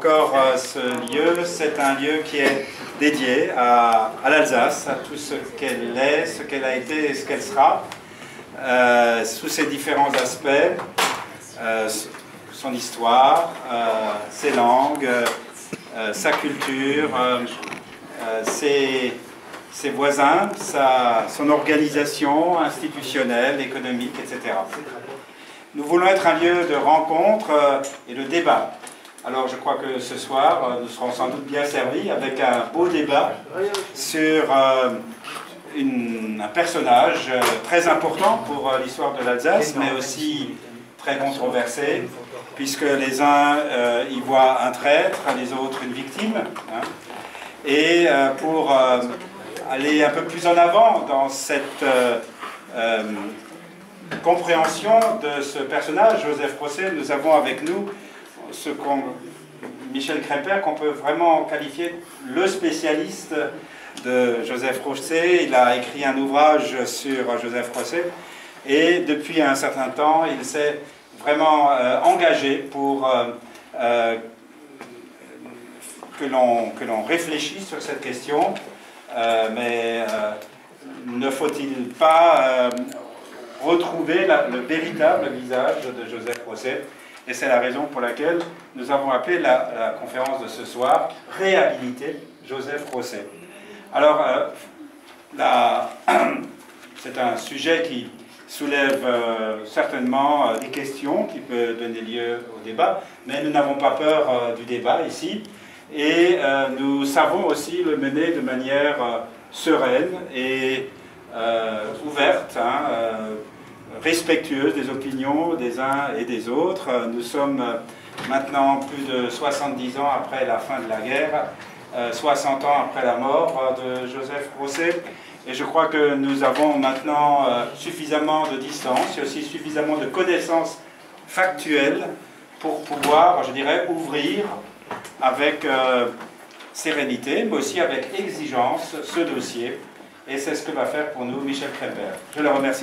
encore ce lieu. C'est un lieu qui est dédié à l'Alsace, à tout ce qu'elle est, ce qu'elle a été et ce qu'elle sera, sous ses différents aspects, son histoire, ses langues, sa culture, ses voisins, son organisation institutionnelle, économique, etc. Nous voulons être un lieu de rencontre et de débat. Alors je crois que ce soir, nous serons sans doute bien servis avec un beau débat sur un personnage très important pour l'histoire de l'Alsace, mais aussi très controversé, puisque les uns y voient un traître, les autres une victime. Hein. Et pour aller un peu plus en avant dans cette compréhension de ce personnage, Joseph Rosset, nous avons avec nous Michel Kremper, qu'on peut vraiment qualifier le spécialiste de Joseph Rosset. Il a écrit un ouvrage sur Joseph Rosset et depuis un certain temps, il s'est vraiment engagé pour que l'on réfléchisse sur cette question. Mais ne faut-il pas retrouver le véritable visage de Joseph Rosset? Et c'est la raison pour laquelle nous avons appelé la conférence de ce soir « Réhabiliter Joseph Rosset ». Alors, c'est un sujet qui soulève certainement des questions, qui peut donner lieu au débat, mais nous n'avons pas peur du débat ici. Et nous savons aussi le mener de manière sereine et ouverte, respectueuse des opinions des uns et des autres. Nous sommes maintenant plus de 70 ans après la fin de la guerre, 60 ans après la mort de Joseph Rosset. Et je crois que nous avons maintenant suffisamment de distance et aussi suffisamment de connaissances factuelles pour pouvoir, je dirais, ouvrir avec sérénité, mais aussi avec exigence, ce dossier. Et c'est ce que va faire pour nous Michel Kremper. Je le remercie.